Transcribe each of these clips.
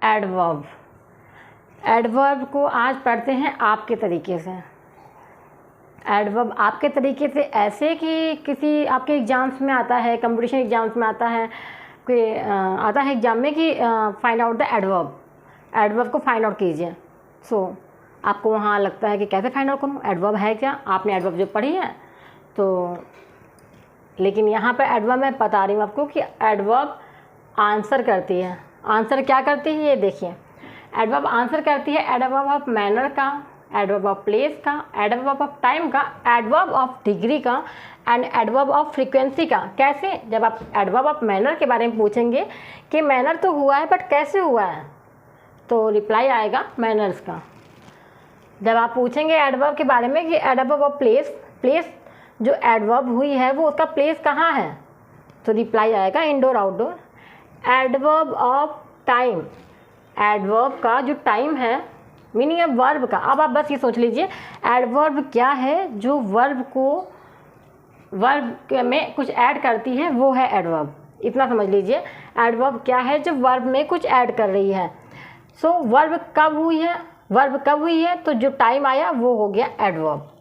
Adverb. Adverb को आज पढ़ते हैं आपके तरीके से। एडवर्ब आपके तरीके से ऐसे कि किसी आपके एग्ज़ाम्स में आता है, कंपटीशन एग्ज़ाम्स में आता है कि आता है एग्ज़ाम में कि find out the adverb. Adverb को फाइंड आउट कीजिए। आपको वहाँ लगता है कि कैसे फाइंड आउट करूँ, एडवर्ब है क्या, आपने एडवर्ब जो पढ़ी है तो, लेकिन यहाँ पे एडवर्ब मैं बता रही हूँ आपको कि एडवर्ब आंसर करती है। आंसर क्या करती है ये देखिए। एडवर्ब आंसर करती है एडवर्ब ऑफ मैनर का, एडवर्ब ऑफ प्लेस का, एडवर्ब ऑफ टाइम का, एडवर्ब ऑफ डिग्री का एंड एडवर्ब ऑफ फ्रीक्वेंसी का। कैसे? जब आप एडवर्ब ऑफ मैनर के बारे में पूछेंगे कि मैनर तो हुआ है बट कैसे हुआ है, तो रिप्लाई आएगा मैनर्स का। जब आप पूछेंगे एडवर्ब के बारे में कि एडवर्ब ऑफ प्लेस, प्लेस जो एडवर्ब हुई है वो उसका प्लेस कहाँ है, तो रिप्लाई आएगा indoor outdoor. Adverb of time, adverb का जो टाइम है, मीनिंग है वर्ब का। अब आप बस ये सोच लीजिए एडवर्ब क्या है, जो वर्ब को, वर्ब में कुछ ऐड करती है वो है एडवर्ब। इतना समझ लीजिए एडवर्ब क्या है, जो वर्ब में कुछ ऐड कर रही है। वर्ब कब हुई है, वर्ब कब हुई है, तो जो टाइम आया वो हो गया एडवर्ब।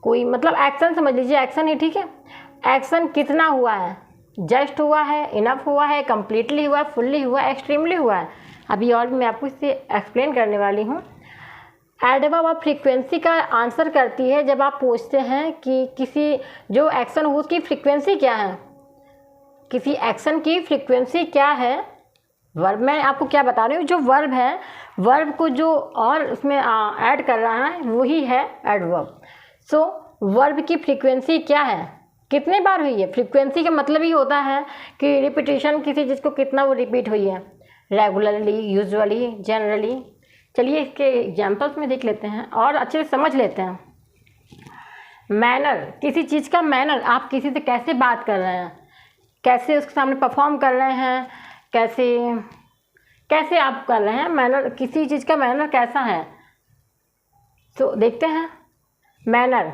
कोई मतलब एक्शन समझ लीजिए, एक्शन ही, ठीक है। एक्शन कितना हुआ है, जस्ट हुआ है, इनफ हुआ है, कम्प्लीटली हुआ है, फुल्ली हुआ है, एक्सट्रीमली हुआ है। अभी और भी मैं आपको इससे एक्सप्लेन करने वाली हूँ। एडवर्ब ऑफ फ्रीक्वेंसी का आंसर करती है जब आप पूछते हैं कि किसी जो एक्शन हो उसकी फ्रीक्वेंसी क्या है, किसी एक्शन की फ्रीक्वेंसी क्या है। वर्ब मैं आपको क्या बता रही हूँ, जो वर्ब है, वर्ब को जो और उसमें ऐड कर रहा है वही है एडवर्ब। वर्ब की फ्रीक्वेंसी क्या है, कितने बार हुई है। फ्रीक्वेंसी का मतलब ही होता है कि रिपीटिशन, किसी चीज़ को कितना वो रिपीट हुई है, रेगुलरली, यूजुअली, जनरली। चलिए इसके एग्जांपल्स में देख लेते हैं और अच्छे से समझ लेते हैं। मैनर, किसी चीज़ का मैनर, आप किसी से कैसे बात कर रहे हैं, कैसे उसके सामने परफॉर्म कर रहे हैं, कैसे आप कर रहे हैं, मैनर, किसी चीज़ का मैनर कैसा है। तो देखते हैं मैनर।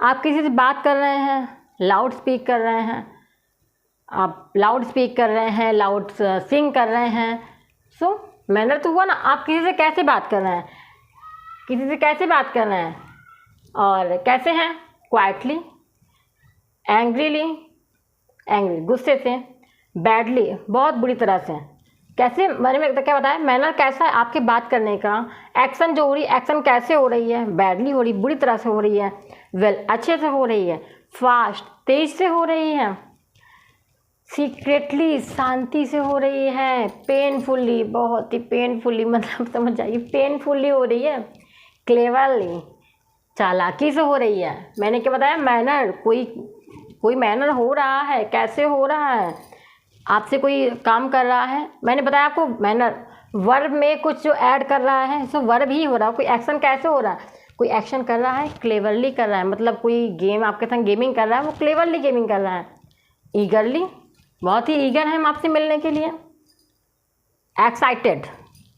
आप किसी से बात कर रहे हैं, लाउड स्पीक कर रहे हैं, आप लाउड स्पीक कर रहे हैं, लाउड सिंग कर रहे हैं। मैनर तो हुआ ना, आप किसी से कैसे बात कर रहे हैं, किसी से कैसे बात कर रहे हैं, और कैसे हैं, क्वाइटली, एंग्रीली, एंग्री गुस्से से, बैडली बहुत बुरी तरह से। कैसे, मैंने में क्या बताया, मैनर कैसा है आपके बात करने का। एक्शन जो हो रही है, एक्शन कैसे हो रही है, बैडली हो रही, बुरी तरह से हो रही है, वेल अच्छे से हो रही है, फास्ट तेज से हो रही है, सीक्रेटली शांति से हो रही है, पेनफुली बहुत ही पेनफुली, मतलब समझ जाइए पेनफुली हो रही है, क्लेवरली चालाकी से हो रही है। मैंने क्या बताया, मैनर, कोई मैनर हो रहा है, कैसे हो रहा है, आपसे कोई काम कर रहा है। मैंने बताया आपको मैनर, वर्ब में कुछ जो ऐड कर रहा है, वर्ब ही हो रहा है। कोई एक्शन कैसे हो रहा है, कोई एक्शन कर रहा है, क्लेवरली कर रहा है, मतलब कोई गेम आपके साथ गेमिंग कर रहा है, वो क्लेवरली गेमिंग कर रहा है। ईगरली, बहुत ही ईगर है हम आपसे मिलने के लिए। एक्साइटेड,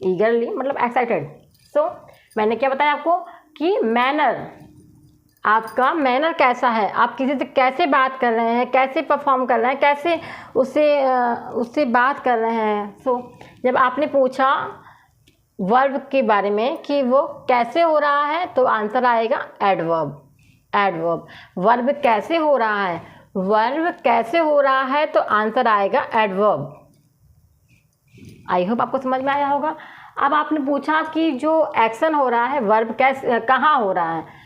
ईगरली मतलब एक्साइटेड। मैंने क्या बताया आपको कि मैनर, आपका मैनर कैसा है, आप किसी से कैसे बात कर रहे हैं, कैसे परफॉर्म कर रहे हैं, कैसे उससे बात कर रहे हैं। जब आपने पूछा वर्ब के बारे में कि वो कैसे हो रहा है, तो आंसर आएगा एडवर्ब। एडवर्ब, वर्ब कैसे हो रहा है, वर्ब कैसे हो रहा है, तो आंसर आएगा एडवर्ब। आई होप आपको समझ में आया होगा। अब आपने पूछा कि जो एक्शन हो रहा है, वर्ब कैसे, कहाँ हो रहा है।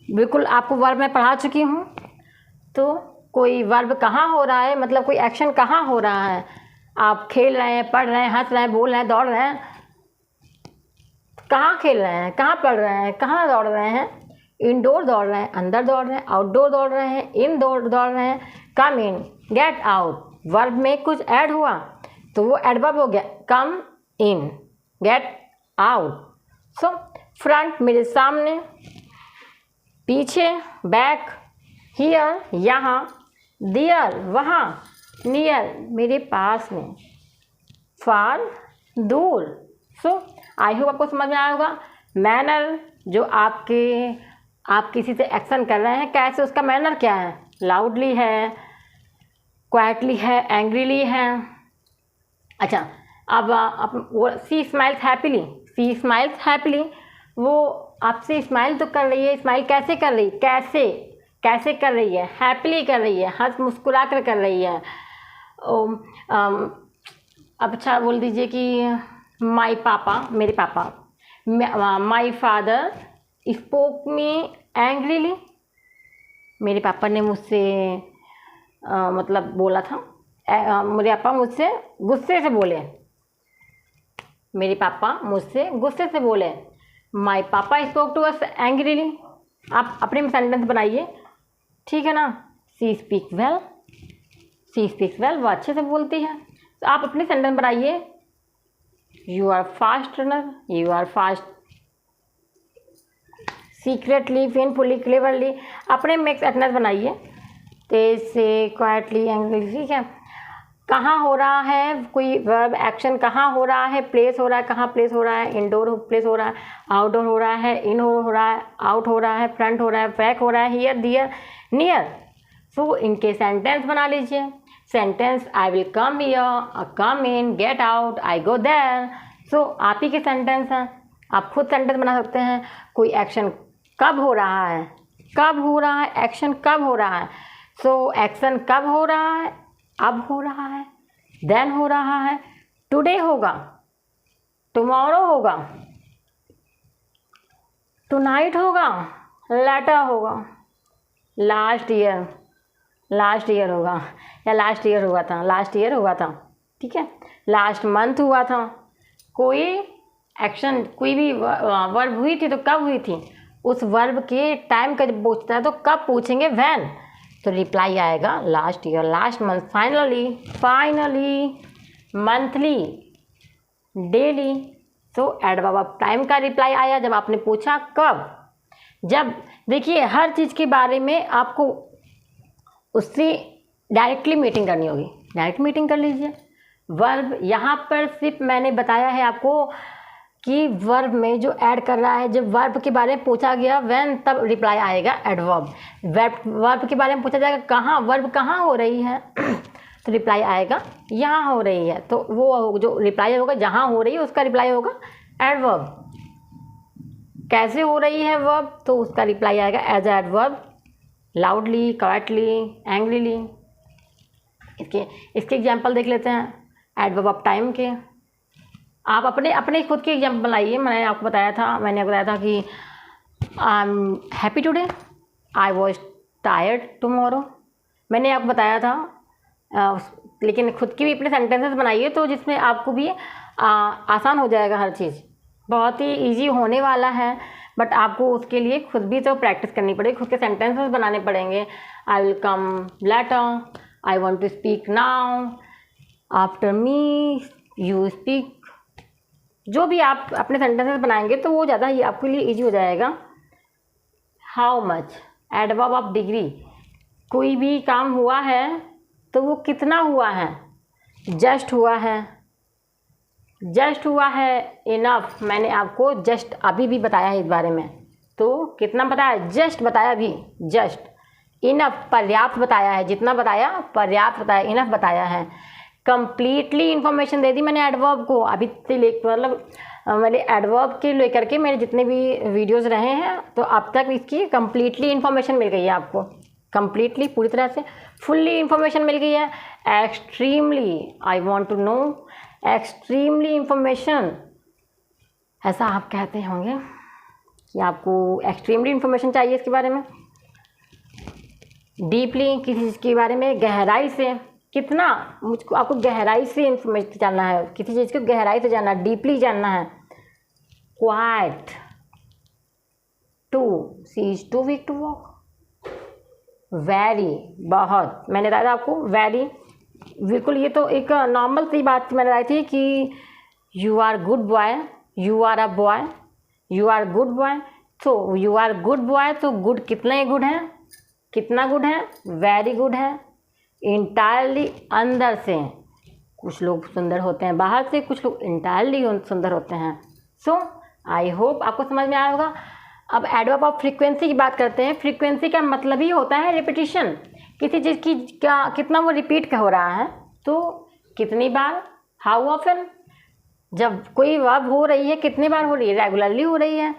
बिल्कुल आपको वर्ब मैं पढ़ा चुकी हूँ। तो कोई वर्ब कहाँ हो रहा है, मतलब कोई एक्शन कहाँ हो रहा है। आप खेल रहे हैं, पढ़ रहे हैं, हंस रहे हैं, बोल रहे हैं, दौड़ रहे हैं, कहाँ खेल रहे हैं, कहाँ पढ़ रहे हैं, कहाँ दौड़ रहे हैं। इंडोर दौड़ रहे हैं, अंदर दौड़ रहे हैं, आउटडोर दौड़ रहे हैं, इन दौड़ रहे हैं, कम इन, गेट आउट। वर्ब में कुछ ऐड हुआ तो वो एडवर्ब हो गया, कम इन, गेट आउट। फ्रंट मेरे सामने, पीछे बैक, हियर यहाँ, देयर वहाँ, नियर मेरे पास में, फार दूर। आई होप आपको समझ में आया होगा। मैनर, जो आप किसी से एक्शन कर रहे हैं, कैसे, उसका मैनर क्या है, लाउडली है, क्वाइटली है, एंग्रीली है। अच्छा, अब वो सी स्माइल्स हैप्पीली, वो आपसे स्माइल तो कर रही है, स्माइल कैसे कर रही, कैसे कर रही है, हैप्पीली कर रही है, हंस मुस्कुरा कर रही है। अब अच्छा बोल दीजिए कि माई पापा, मेरे पापा, my father spoke me angrily, मेरे पापा ने मुझसे मतलब बोला था, मेरे पापा मुझसे गुस्से से बोले, मेरे पापा मुझसे गुस्से से बोले। माई पापा स्पोक टू अस एंग्रीली, आप अपने में सेंटेंस बनाइए, ठीक है ना। सी स्पीक्स वेल, वो अच्छे से बोलती है, तो आप अपने सेंटेंस बनाइए। You are fast runner, you are fast secretly, painfully, cleverly, अपने में सेंटेंस बनाइए, तेज से, क्वाइटली, एंग्री, ठीक है। कहाँ हो रहा है कोई वर्ब एक्शन, कहाँ हो रहा है, प्लेस हो रहा है, कहाँ प्लेस हो रहा है, इंडोर प्लेस हो रहा है, आउटडोर हो रहा है, इन हो रहा है, आउट हो रहा है, फ्रंट हो रहा है, बैक हो रहा है, हियर, दियर, नियर। सो इनके सेंटेंस बना लीजिए। Sentence, I will come here, come in, get out, I go there. So आप ही के सेंटेंस हैं, आप खुद सेंटेंस बना सकते हैं। कोई एक्शन कब हो रहा है, एक्शन कब हो रहा है। सो एक्शन कब हो रहा है, अब हो रहा है, देन हो रहा है, टुडे होगा, टुमारो होगा, टुनाइट होगा, लेटर होगा, लास्ट ईयर होगा, या लास्ट ईयर हुआ था, ठीक है। लास्ट मंथ हुआ था। कोई एक्शन, कोई भी वर्ब हुई थी तो कब हुई थी, उस वर्ब के टाइम का जब पूछता है तो कब पूछेंगे, व्हेन, तो रिप्लाई आएगा last year, last month, finally, monthly, daily. So adverb of time का रिप्लाई आया जब आपने पूछा कब। जब देखिए हर चीज़ के बारे में आपको उससे डायरेक्टली मीटिंग करनी होगी, डायरेक्ट मीटिंग कर लीजिए। वर्ब यहाँ पर सिर्फ मैंने बताया है आपको कि वर्ब में जो ऐड कर रहा है, जब वर्ब के बारे में पूछा गया व्हेन, तब रिप्लाई आएगा एडवर्ब। वर्ब के बारे में पूछा जाएगा कहाँ, वर्ब कहाँ हो रही है तो रिप्लाई आएगा यहाँ हो रही है, तो वो जो रिप्लाई होगा जहाँ हो रही है उसका रिप्लाई होगा एडवर्ब। कैसे हो रही है वर्ब, तो उसका रिप्लाई आएगा as adverb, loudly, quietly, angrily. इसके एग्जाम्पल देख लेते हैं एडवर्ब ऑफ टाइम के। आप अपने खुद के एग्जाम्पल बनाइए। मैंने आपको बताया था कि I am happy today, I was tired tomorrow, मैंने आपको बताया था। लेकिन खुद की भी अपने सेंटेंसेस बनाइए तो जिसमें आपको भी आसान हो जाएगा हर चीज़, बहुत ही इजी होने वाला है। बट आपको उसके लिए खुद भी तो प्रैक्टिस करनी पड़ेगी, खुद के सेंटेंसेस बनाने पड़ेंगे। I will come later, I want to speak now, after me you speak. जो भी आप अपने सेंटेंसेस बनाएंगे तो वो ज़्यादा ही आपके लिए इजी हो जाएगा। How much, adverb of degree, कोई भी काम हुआ है तो वो कितना हुआ है, जस्ट हुआ है, इनफ, मैंने आपको जस्ट अभी भी बताया है इस बारे में, तो कितना बताया, जस्ट बताया भी, जस्ट। इनफ, पर्याप्त बताया है, जितना बताया पर्याप्त बताया, इनफ बताया है। कंप्लीटली इन्फॉर्मेशन दे दी मैंने एडवर्ब को, अभी से मतलब मैंने एडवर्ब के लेकर के मेरे जितने भी वीडियोस रहे हैं तो अब तक इसकी कंप्लीटली इन्फॉर्मेशन मिल गई है आपको, कंप्लीटली पूरी तरह से फुल्ली इन्फॉर्मेशन मिल गई है। Extremely, I want to know, extremely information, ऐसा आप कहते होंगे कि आपको एक्सट्रीमली इन्फॉर्मेशन चाहिए इसके बारे में। डीपली, किसी चीज़ के बारे में गहराई से, कितना, मुझको आपको गहराई से इन्फॉर्मेशन जानना है, किसी चीज़ को गहराई से जानना, डीपली जानना है। Quite, too, she is too weak to walk. Very, बहुत, मैंने बताया था आपको वेरी, बिल्कुल ये तो एक नॉर्मल सी बात मैंने बताई थी कि you are good boy, you are a boy, you are good boy. तो यू आर गुड बॉय, तो गुड कितने गुड हैं, कितना गुड है, वेरी गुड है। इंटायरली, अंदर से, कुछ लोग सुंदर होते हैं बाहर से, कुछ लोग इंटायरली सुंदर होते हैं। सो आई होप आपको समझ में आया होगा। अब एडवर्ब ऑफ फ्रीक्वेंसी की बात करते हैं। फ्रीक्वेंसी का मतलब ही होता है रिपीटिशन, किसी चीज़ की क्या कितना वो रिपीट हो रहा है, तो कितनी बार, हाउ ऑफन, जब कोई वर्ब हो रही है कितने बार हो रही है, रेगुलरली हो रही है।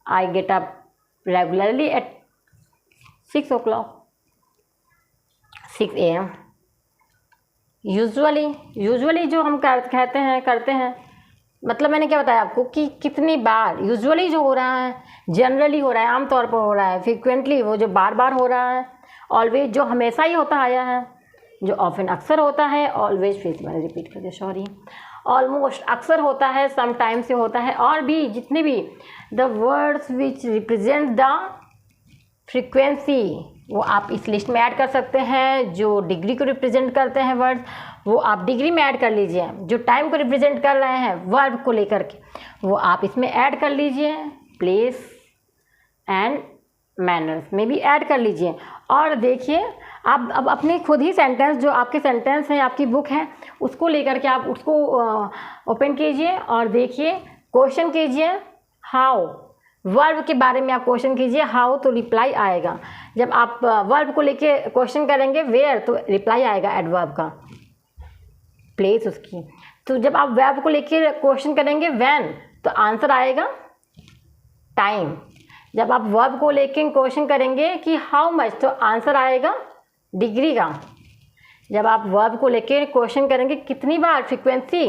I get up regularly at 6 o'clock, 6 AM। Usually जो हम कहते हैं करते हैं, मतलब मैंने क्या बताया आपको कि कितनी बार। यूजुअली जो हो रहा है, जनरली हो रहा है, आमतौर पर हो रहा है। फ्रिक्वेंटली वो जो बार बार हो रहा है। ऑलवेज जो हमेशा ही होता आया है। जो ऑफन अक्सर होता है। ऑलवेज फिर मैंने रिपीट कर दिया, सॉरी। ऑलमोस्ट अक्सर होता है, समटाइम से होता है। और भी जितने भी the words which represent the frequency, वो आप इस लिस्ट में ऐड कर सकते हैं। जो डिग्री को रिप्रेजेंट करते हैं वर्ड, वो आप डिग्री में ऐड कर लीजिए। जो टाइम को रिप्रेजेंट कर रहे हैं वर्ब को लेकर के, वो आप इसमें ऐड कर लीजिए। प्लेस एंड मैनर्स में भी ऐड कर लीजिए। और देखिए आप अब अपने खुद ही सेंटेंस, जो आपके सेंटेंस हैं, आपकी बुक है, उसको लेकर के आप उसको ओपन कीजिए और देखिए, क्वेश्चन कीजिए हाउ। वर्ब के बारे में आप क्वेश्चन कीजिए हाउ, तो रिप्लाई आएगा। जब आप वर्ब को लेके क्वेश्चन करेंगे वेयर, तो रिप्लाई आएगा एडवर्ब का, प्लेस उसकी। तो जब आप वर्ब को लेके क्वेश्चन करेंगे व्हेन, तो आंसर आएगा टाइम। जब आप वर्ब को लेके क्वेश्चन करेंगे कि हाउ मच, तो आंसर आएगा डिग्री का। जब आप वर्ब को लेके क्वेश्चन करेंगे कितनी बार, फ्रीक्वेंसी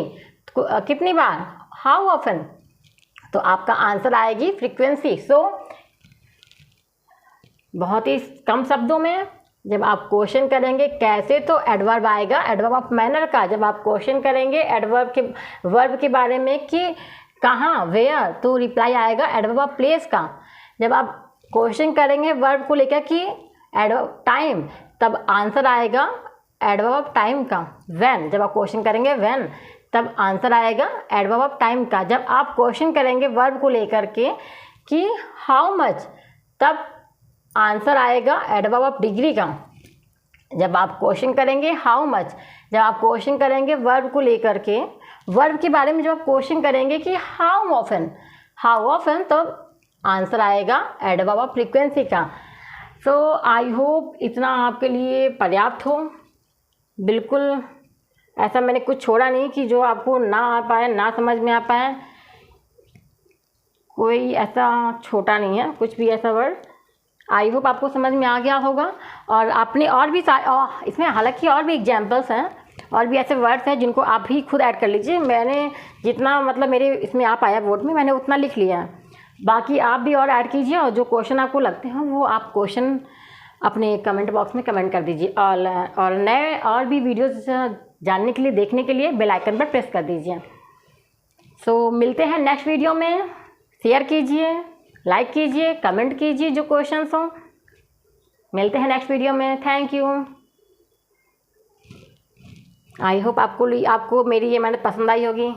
कितनी बार, हाउ ऑफन, तो आपका आंसर आएगी फ्रीक्वेंसी। सो बहुत ही कम शब्दों में जब आप क्वेश्चन करेंगे कैसे, तो एडवर्ब आएगा, एडवर्ब ऑफ मैनर का। जब आप क्वेश्चन करेंगे एडवर्ब के, वर्ब के बारे में कि कहाँ, वेयर, तो रिप्लाई आएगा एडवर्ब ऑफ प्लेस का। जब आप क्वेश्चन करेंगे वर्ब को लेकर कि एडवर्ब टाइम, तब आंसर आएगा एडवर्ब ऑफ टाइम का। व्हेन, जब आप क्वेश्चन करेंगे व्हेन, तब आंसर आएगा एडवर्ब ऑफ टाइम का। जब आप क्वेश्चन करेंगे वर्ब को लेकर के कि हाउ मच, तब आंसर आएगा एडवर्ब ऑफ डिग्री का। जब आप क्वेश्चन करेंगे हाउ मच, जब आप क्वेश्चन करेंगे वर्ब को लेकर के, वर्ब के बारे में जब आप क्वेश्चन करेंगे कि हाउ ऑफन, तो आंसर आएगा एडवर्ब ऑफ फ्रीक्वेंसी का। सो आई होप इतना आपके लिए पर्याप्त हो। बिल्कुल ऐसा मैंने कुछ छोड़ा नहीं कि जो आपको ना आ पाए, ना समझ में आ पाए। कोई ऐसा छोटा नहीं है कुछ भी ऐसा वर्ड। आई होप आपको समझ में आ गया होगा। और आपने और भी इसमें हालांकि और भी एग्जाम्पल्स हैं, और भी ऐसे वर्ड्स हैं जिनको आप भी खुद ऐड कर लीजिए। मैंने जितना मतलब मेरे इसमें आ पाया बोर्ड में, मैंने उतना लिख लिया है। बाकी आप भी और ऐड कीजिए, और जो क्वेश्चन आपको लगते हैं वो आप क्वेश्चन अपने कमेंट बॉक्स में कमेंट कर दीजिए। और नए और भी वीडियोस जानने के लिए, देखने के लिए बेल आइकन पर प्रेस कर दीजिए। सो मिलते हैं नेक्स्ट वीडियो में। शेयर कीजिए, लाइक कीजिए, कमेंट कीजिए जो क्वेश्चंस हों। मिलते हैं नेक्स्ट वीडियो में। Thank you. आई होप आपको मेरी ये मेहनत पसंद आई होगी।